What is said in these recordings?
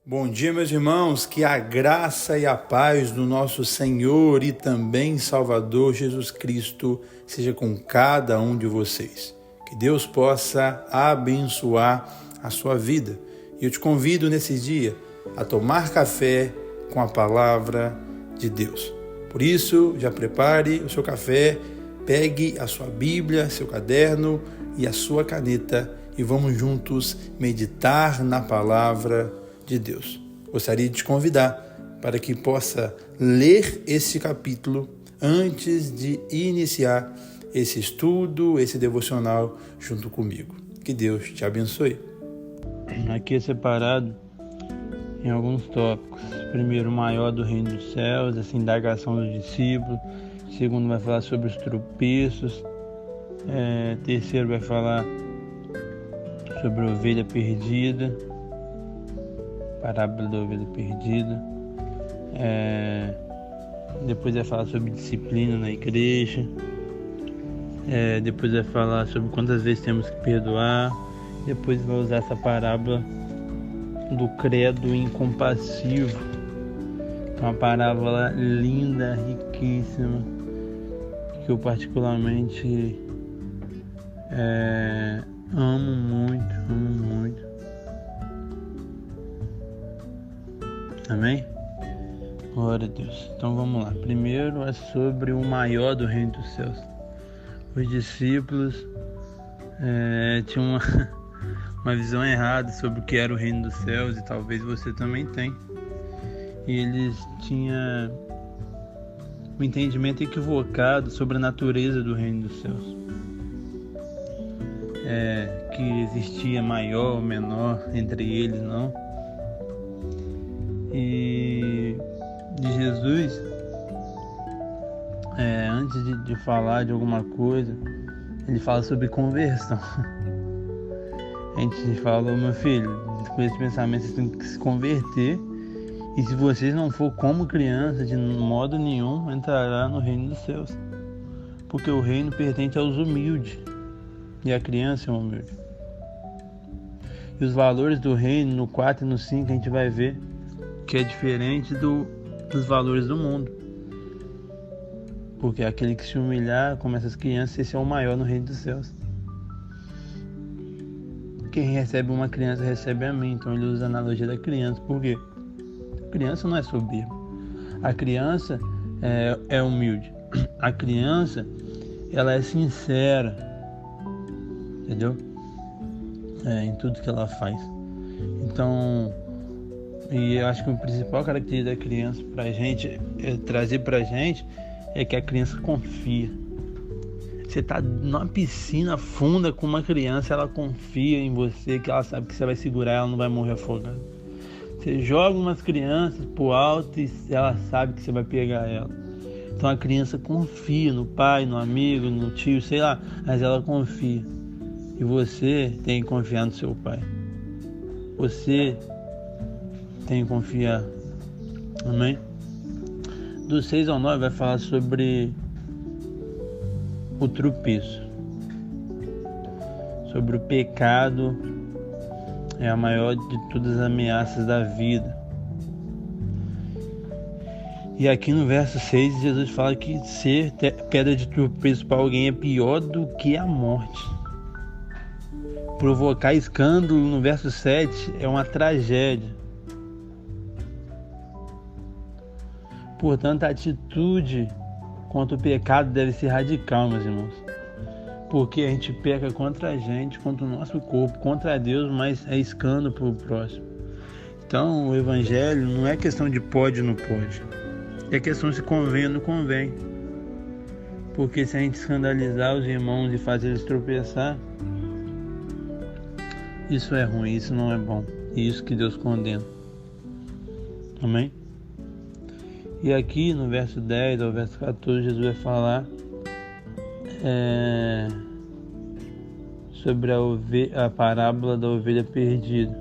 Bom dia, meus irmãos, que a graça e a paz do nosso Senhor e também Salvador Jesus Cristo seja com cada um de vocês. Que Deus possa abençoar a sua vida. E eu te convido nesse dia a tomar café com a palavra de Deus. Por isso, já prepare o seu café, pegue a sua Bíblia, seu caderno e a sua caneta e vamos juntos meditar na palavra de Deus. Gostaria de te convidar para que possa ler esse capítulo antes de iniciar esse estudo, esse devocional junto comigo. Que Deus te abençoe. Aqui é separado em alguns tópicos. Primeiro, o maior do reino dos céus, essa indagação dos discípulos. Segundo, vai falar sobre os tropeços. Terceiro, vai falar sobre a ovelha perdida, parábola da ovelha perdida. Depois vai falar sobre disciplina na igreja. Depois vai falar sobre quantas vezes temos que perdoar. Depois vai usar essa parábola do credo incompassivo, uma parábola linda, riquíssima, que eu particularmente amo muito. Amém? Glória a Deus. Então vamos lá. Primeiro é sobre o maior do reino dos céus. Os discípulos tinham uma visão errada sobre o que era o reino dos céus, e talvez você também tenha. E eles tinham um entendimento equivocado sobre a natureza do reino dos céus. Que existia maior ou menor entre eles, não. E de Jesus, antes de falar de alguma coisa, ele fala sobre conversão. A gente falou, meu filho, com esse pensamento vocês têm que se converter, e se vocês não for como criança, de modo nenhum entrará no reino dos céus, porque o reino pertence aos humildes e a criança é humilde. E os valores do reino, no 4 e no 5, a gente vai ver que é diferente dos valores do mundo, porque aquele que se humilhar como essas crianças, esse é o maior no reino dos céus. Quem recebe uma criança recebe a mim. Então ele usa a analogia da criança. Por quê? A criança não é soberba. A criança é humilde. A criança, ela é sincera, entendeu? Em tudo que ela faz. Então, e eu acho que a principal característica da criança pra gente, trazer pra gente, é que a criança confia. Você tá numa piscina funda com uma criança, ela confia em você, que ela sabe que você vai segurar, ela não vai morrer afogada. Você joga umas crianças pro alto e ela sabe que você vai pegar ela. Então a criança confia no pai, no amigo, no tio, sei lá, mas ela confia. E você tem que confiar no seu pai. Você tem que confiar. Amém? Do 6 ao 9 vai falar sobre o tropeço, sobre o pecado. É a maior de todas as ameaças da vida. E aqui no verso 6 Jesus fala que ser pedra de tropeço para alguém é pior do que a morte. Provocar escândalo no verso 7 é uma tragédia. Portanto, a atitude contra o pecado deve ser radical, meus irmãos. Porque a gente peca contra a gente, contra o nosso corpo, contra Deus, mas é escândalo para o próximo. Então, o evangelho não é questão de pode ou não pode. É questão de se convém ou não convém. Porque se a gente escandalizar os irmãos e fazer eles tropeçar, isso é ruim, isso não é bom. E isso que Deus condena. Amém? E aqui no verso 10 ao verso 14, Jesus vai falar sobre a parábola da ovelha perdida.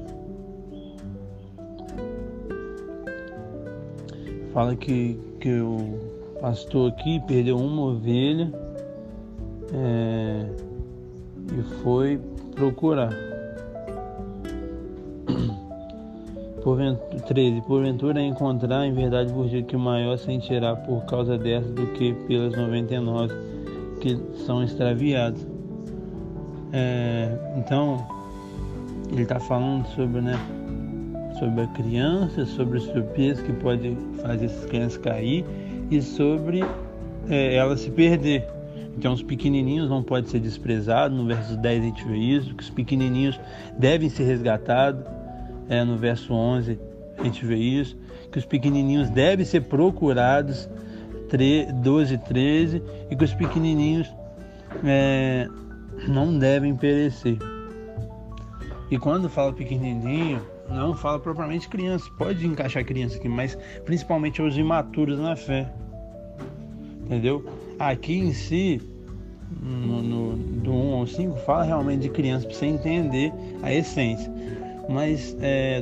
Fala que o pastor aqui perdeu uma ovelha e foi procurar. Porventura encontrar em verdade vos digo que o maior sentirá por causa dessa do que pelas 99 que são extraviadas. Então ele está falando sobre a criança, sobre os tropeços que pode fazer essas crianças cair e sobre ela se perder. Então os pequenininhos não podem ser desprezados. No verso 10 a gente vê isso, que os pequenininhos devem ser resgatados. No verso 11 a gente vê isso, que os pequenininhos devem ser procurados, 12 e 13, e que os pequenininhos não devem perecer. E quando fala pequenininho, não fala propriamente criança, pode encaixar criança aqui, mas principalmente os imaturos na fé, entendeu? Aqui em si, do 1 ao 5, fala realmente de criança, para você entender a essência. Mas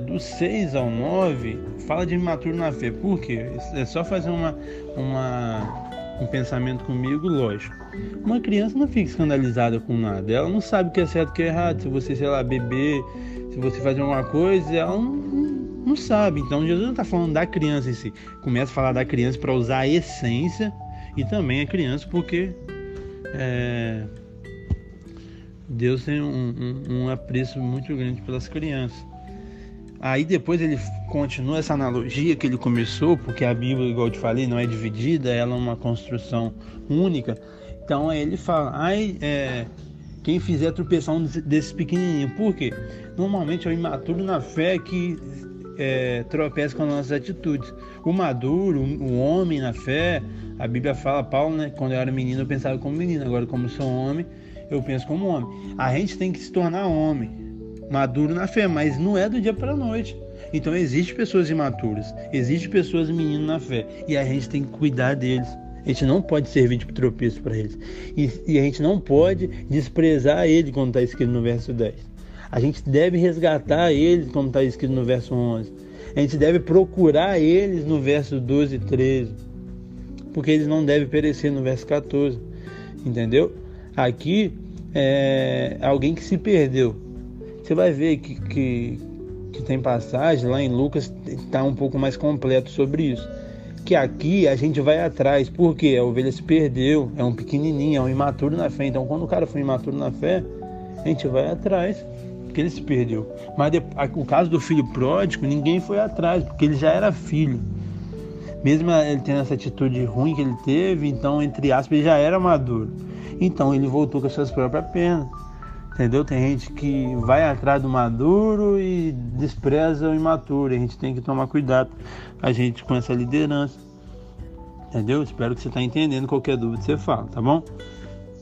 do 6 ao 9 fala de imaturo na fé. Por quê? É só fazer um pensamento comigo, lógico. Uma criança não fica escandalizada com nada. Ela não sabe o que é certo e o que é errado. Se você, sei lá, beber, se você fazer alguma coisa, ela não sabe. Então Jesus não está falando da criança em si. Começa a falar da criança para usar a essência e também a criança, porque Deus tem um apreço muito grande pelas crianças. Aí depois ele continua essa analogia que ele começou, porque a Bíblia, igual eu te falei, não é dividida, ela é uma construção única. Então aí ele fala, quem fizer tropeçar um desses pequenininhos. Por quê? Normalmente é o imaturo na fé que tropeça com as nossas atitudes. O maduro, o homem na fé, a Bíblia fala, Paulo, né? Quando eu era menino eu pensava como menino, agora como sou homem, eu penso como homem. A gente tem que se tornar homem, maduro na fé, mas não é do dia para a noite. Então existem pessoas imaturas, existem pessoas meninos na fé, e a gente tem que cuidar deles. A gente não pode servir de tropeço para eles. E a gente não pode desprezar ele, como está escrito no verso 10. A gente deve resgatar eles, como está escrito no verso 11. A gente deve procurar eles no verso 12 e 13. Porque eles não devem perecer no verso 14. Entendeu? Aqui é alguém que se perdeu. Você vai ver que tem passagem lá em Lucas, está um pouco mais completo sobre isso. Que aqui a gente vai atrás, porque a ovelha se perdeu, é um pequenininho, é um imaturo na fé. Então quando o cara for imaturo na fé, a gente vai atrás, porque ele se perdeu. Mas o caso do filho pródigo, ninguém foi atrás, porque ele já era filho. Mesmo ele tendo essa atitude ruim que ele teve, então, entre aspas, ele já era maduro. Então ele voltou com as suas próprias pernas. Entendeu? Tem gente que vai atrás do maduro e despreza o imaturo. A gente tem que tomar cuidado, a gente, com essa liderança. Entendeu? Espero que você está entendendo. Qualquer dúvida você fala, tá bom?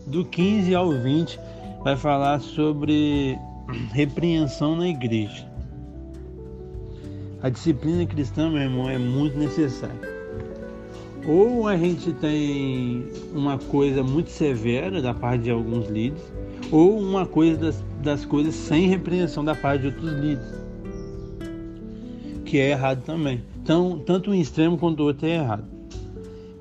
Do 15 ao 20 vai falar sobre repreensão na igreja. A disciplina cristã, meu irmão, é muito necessária. Ou a gente tem uma coisa muito severa da parte de alguns líderes, ou uma coisa das coisas sem repreensão da parte de outros líderes, que é errado também. Então, tanto um extremo quanto o outro é errado.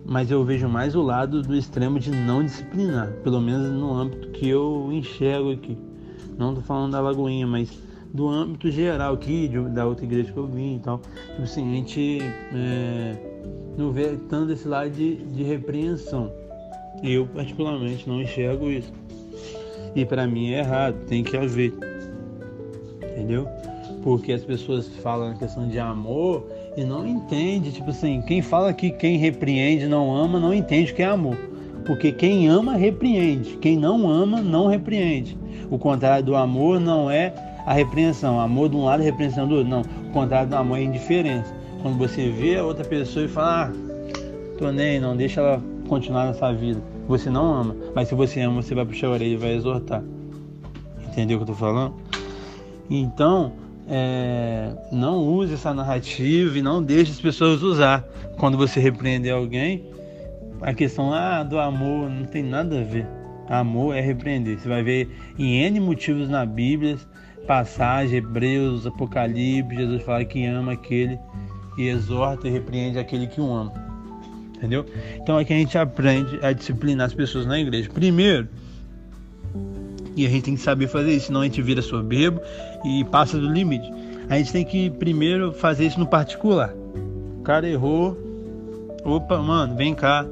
Mas eu vejo mais o lado do extremo de não disciplinar, pelo menos no âmbito que eu enxergo aqui. Não estou falando da Lagoinha, mas do âmbito geral aqui, da outra igreja que eu vim e tal. Tipo assim, a gente não vê tanto esse lado de repreensão. Eu, particularmente, não enxergo isso. E para mim é errado, tem que haver. Entendeu? Porque as pessoas falam a questão de amor e não entende. Tipo assim, quem fala que quem repreende não ama, não entende o que é amor. Porque quem ama, repreende. Quem não ama, não repreende. O contrário do amor não é a repreensão. Amor de um lado e repreensão do outro. Não, o contrário do amor é indiferença. Quando você vê a outra pessoa e fala, tô nem, não deixa ela continuar nessa vida. Você não ama, mas se você ama, você vai puxar a orelha e vai exortar. Entendeu o que eu tô falando? Então, não use essa narrativa e não deixe as pessoas usar. Quando você repreender alguém, a questão do amor não tem nada a ver. Amor é repreender. Você vai ver em N motivos na Bíblia, passagem, Hebreus, Apocalipse, Jesus fala que ama aquele e exorta e repreende aquele que o ama. Entendeu? Então aqui a gente aprende a disciplinar as pessoas na igreja. Primeiro, e a gente tem que saber fazer isso, senão a gente vira soberbo e passa do limite. A gente tem que primeiro fazer isso no particular. O cara errou, opa, mano, vem cá,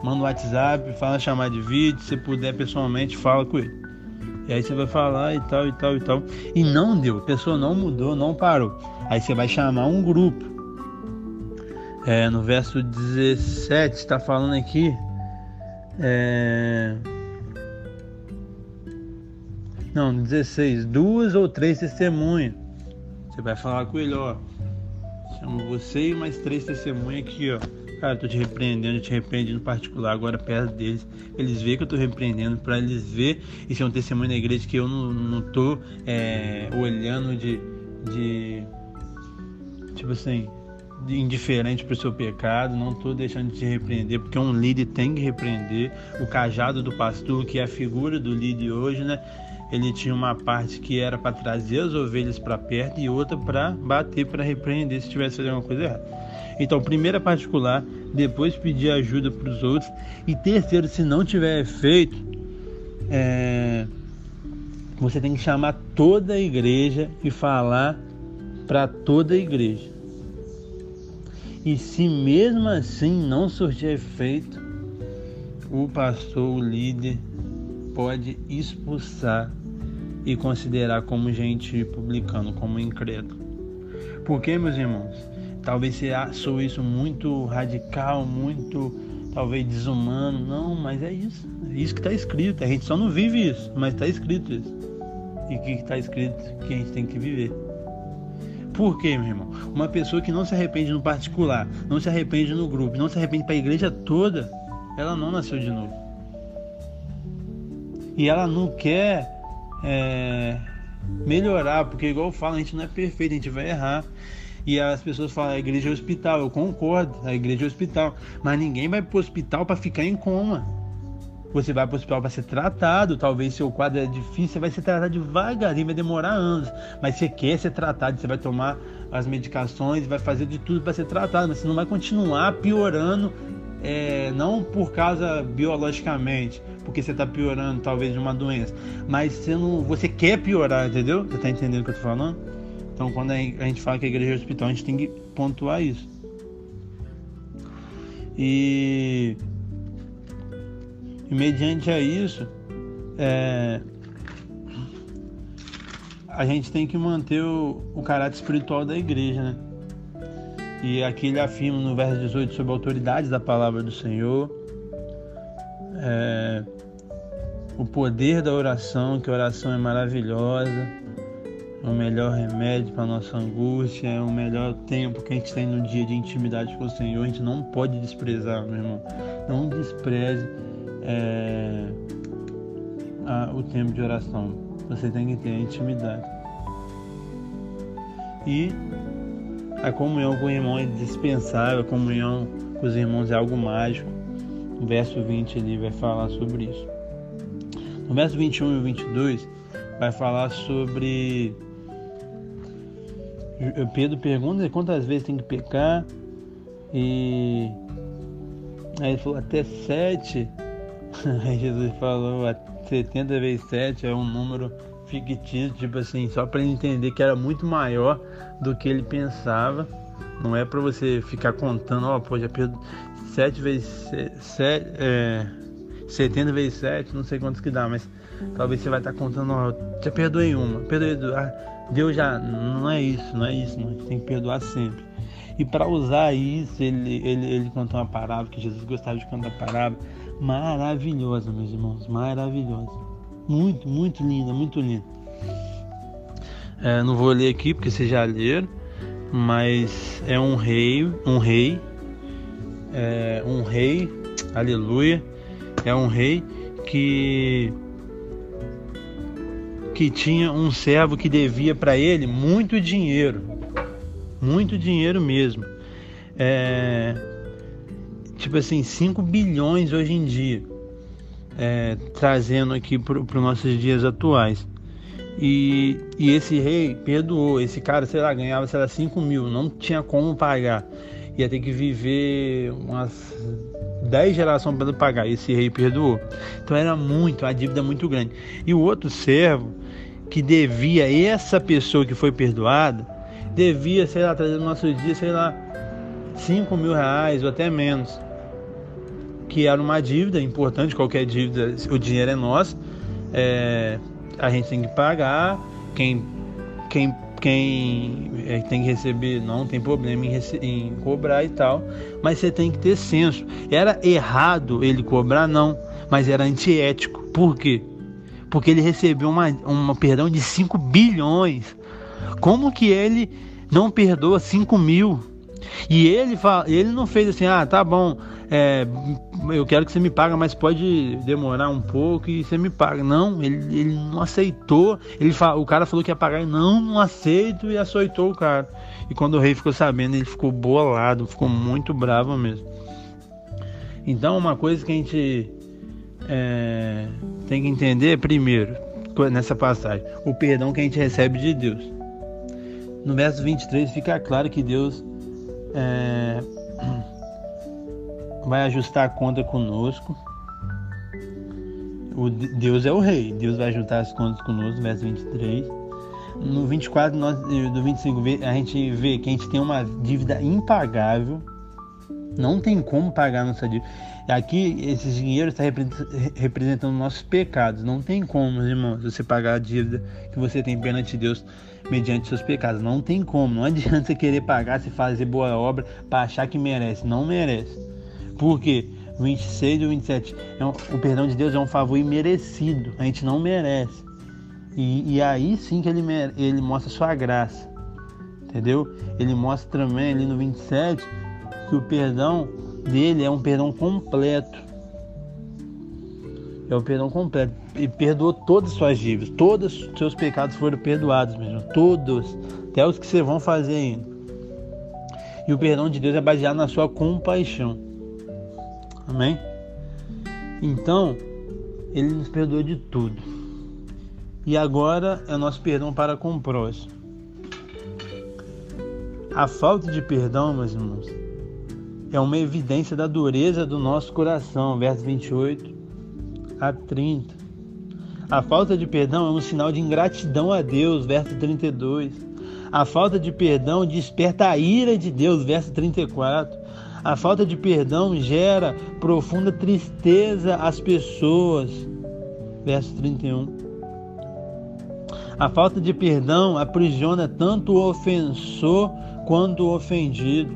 manda um WhatsApp, fala uma chamada de vídeo, se puder pessoalmente, fala com ele. E aí você vai falar e tal. E não deu, a pessoa não mudou, não parou. Aí você vai chamar um grupo. No verso 17 está falando aqui. Não, 16. 2 ou 3 testemunhas. Você vai falar com ele, ó. Chamo você e mais 3 testemunhas aqui, ó. Cara, eu tô te repreendendo, eu te repreendi no particular, agora perto deles. Eles veem que eu tô repreendendo, pra eles verem. Isso é um testemunho da igreja que eu não tô olhando de tipo assim, de indiferente pro seu pecado. Não tô deixando de te repreender, porque um líder tem que repreender. O cajado do pastor, que é a figura do líder hoje, né? Ele tinha uma parte que era para trazer as ovelhas para perto e outra para bater, para repreender se tivesse fazendo alguma coisa errada. Então, primeiro é particular, depois pedir ajuda para os outros, e terceiro, se não tiver efeito, você tem que chamar toda a igreja e falar para toda a igreja. E se mesmo assim não surtir efeito, o pastor, o líder, pode expulsar e considerar como gente publicano, como incrédulo. Porque, meus irmãos, talvez você soe isso muito radical, muito talvez desumano. Não, mas é isso que está escrito. A gente só não vive isso, mas está escrito isso. E o que está escrito que a gente tem que viver. Por quê, meu irmão? Uma pessoa que não se arrepende no particular, não se arrepende no grupo, não se arrepende para a igreja toda, ela não nasceu de novo. E ela não quer melhorar, porque igual eu falo, a gente não é perfeito, a gente vai errar. E as pessoas falam, a igreja é hospital. Eu concordo, a igreja é hospital, mas ninguém vai para o hospital para ficar em coma. Você vai para o hospital para ser tratado. Talvez seu quadro é difícil, você vai ser tratado devagarinho, vai demorar anos, mas você quer ser tratado, você vai tomar as medicações, vai fazer de tudo para ser tratado, mas você não vai continuar piorando, não por causa biologicamente, porque você está piorando talvez de uma doença, mas você quer piorar, entendeu? Você está entendendo o que eu estou falando? Então, quando a gente fala que a igreja é hospital, a gente tem que pontuar isso. E mediante a isso, a gente tem que manter o caráter espiritual da igreja, né? E aqui ele afirma no verso 18 sobre a autoridade da palavra do Senhor, o poder da oração, que a oração é maravilhosa, é o melhor remédio para a nossa angústia, é o melhor tempo que a gente tem no dia de intimidade com o Senhor. A gente não pode desprezar, meu irmão. Não despreze o tempo de oração. Você tem que ter a intimidade. E a comunhão com o irmão é dispensável, a comunhão com os irmãos é algo mágico. O verso 20 ele vai falar sobre isso. No verso 21 e 22 vai falar sobre... Pedro pergunta quantas vezes tem que pecar, e aí ele falou até 7. Aí Jesus falou 70 vezes 7 é um número fictício, tipo assim, só para ele entender que era muito maior do que ele pensava. Não é para você ficar contando, já perdoou 7 vezes 7, 70 vezes 7, não sei quantos que dá, mas talvez você vai estar contando, já perdoei uma, perdoei duas. Deus já, não é isso, não. A gente tem que perdoar sempre. E para usar isso, ele contou uma parábola, que Jesus gostava de contar parábola, maravilhosa, meus irmãos, maravilhosa. Muito, muito linda, muito linda. Não vou ler aqui porque vocês já leram, mas é um rei, aleluia, é um rei que tinha um servo que devia para ele muito dinheiro mesmo, tipo assim, 5 bilhões hoje em dia, trazendo aqui para os nossos dias atuais. E esse rei perdoou. Esse cara, ganhava 5 mil, não tinha como pagar, ia ter que viver umas 10 gerações para pagar. Esse rei perdoou. Então era a dívida muito grande. E o outro servo, que devia, essa pessoa que foi perdoada, devia, sei lá, trazer no nosso dia, sei lá, 5 mil reais ou até menos, que era uma dívida importante. Qualquer dívida, o dinheiro é nosso, a gente tem que pagar, quem tem que receber não tem problema em cobrar e tal, mas você tem que ter senso. Era errado ele cobrar? Não, mas era antiético. Por quê? Porque ele recebeu uma perdão de 5 bilhões. Como que ele não perdoa 5 mil? E ele não fez assim, tá bom, eu quero que você me pague, mas pode demorar um pouco e você me paga. Não, ele não aceitou. O cara falou que ia pagar e não aceito, e açoitou o cara. E quando o rei ficou sabendo, ele ficou bolado, ficou muito bravo mesmo. Então, uma coisa que a gente tem que entender primeiro, nessa passagem, o perdão que a gente recebe de Deus. No verso 23 fica claro que Deus vai ajustar a conta conosco. Deus é o rei, Deus vai ajustar as contas conosco, verso 23. No 24, do 25, a gente vê que a gente tem uma dívida impagável, não tem como pagar nossa dívida. Aqui, esse dinheiro está representando nossos pecados. Não tem como, irmãos, você pagar a dívida que você tem perante Deus mediante seus pecados. Não tem como. Não adianta você querer pagar, se fazer boa obra para achar que merece. Não merece. Por quê? 26 e 27. O perdão de Deus é um favor imerecido. A gente não merece. E aí sim que ele mostra a sua graça. Entendeu? Ele mostra também ali no 27 que o perdão dele é um perdão completo. É um perdão completo. E perdoou todas as suas dívidas. Todos os seus pecados foram perdoados mesmo. Todos. Até os que você vão fazer ainda. E o perdão de Deus é baseado na sua compaixão. Amém? Então, ele nos perdoou de tudo. E agora é nosso perdão para com o próximo. A falta de perdão, meus irmãos, é uma evidência da dureza do nosso coração, versos 28 a 30. A falta de perdão é um sinal de ingratidão a Deus, verso 32. A falta de perdão desperta a ira de Deus, verso 34. A falta de perdão gera profunda tristeza às pessoas, verso 31. A falta de perdão aprisiona tanto o ofensor quanto o ofendido.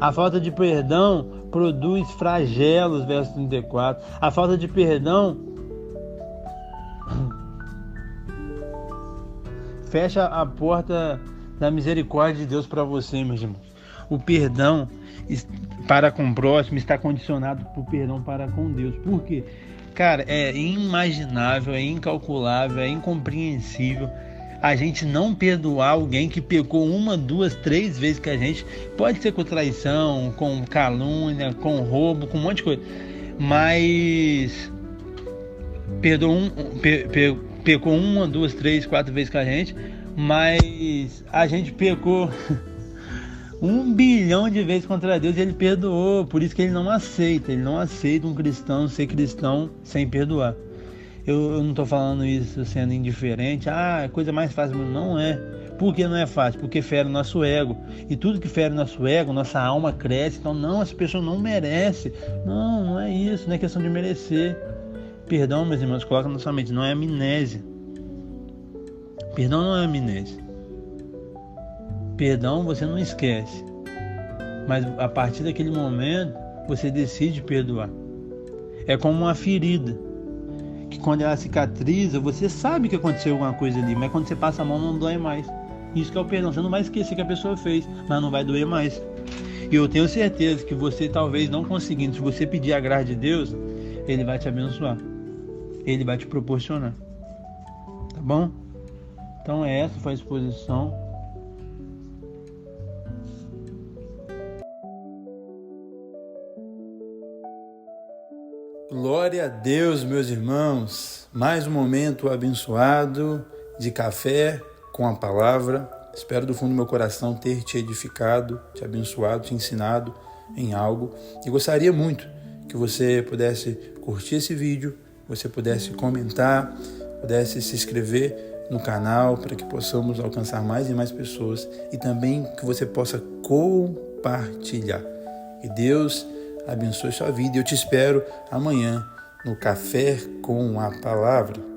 A falta de perdão produz flagelos, verso 34. A falta de perdão fecha a porta da misericórdia de Deus para você, meus irmãos. O perdão para com o próximo está condicionado por perdão para com Deus. Por quê? Cara, é inimaginável, é incalculável, é incompreensível a gente não perdoar alguém que pecou 1, 2, 3 vezes que a gente. Pode ser com traição, com calúnia, com roubo, com um monte de coisa. Mas pecou 1, 2, 3, 4 vezes com a gente. Mas a gente pecou 1 bilhão de vezes contra Deus e ele perdoou. Por isso que ele não aceita. Ele não aceita um cristão ser cristão sem perdoar. Eu não estou falando isso sendo indiferente. É coisa mais fácil. Não é. Por que não é fácil? Porque fere o nosso ego. E tudo que fere o nosso ego, nossa alma cresce. Então, não, essa pessoa não merece. Não é isso. Não é questão de merecer. Perdão, meus irmãos, coloca na sua mente. Não é amnésia. Perdão não é amnésia. Perdão você não esquece. Mas a partir daquele momento, você decide perdoar. É como uma ferida. Que quando ela cicatriza, você sabe que aconteceu alguma coisa ali, mas quando você passa a mão não dói mais. Isso que é o perdão, você não vai esquecer que a pessoa fez, mas não vai doer mais. E eu tenho certeza que você talvez não conseguindo, se você pedir a graça de Deus, Ele vai te abençoar. Ele vai te proporcionar. Tá bom? Então essa foi a exposição. Glória a Deus, meus irmãos. Mais um momento abençoado de café com a palavra. Espero do fundo do meu coração ter te edificado, te abençoado, te ensinado em algo. E gostaria muito que você pudesse curtir esse vídeo, você pudesse comentar, pudesse se inscrever no canal para que possamos alcançar mais e mais pessoas e também que você possa compartilhar. Que Deus abençoe sua vida e eu te espero amanhã no Café com a Palavra.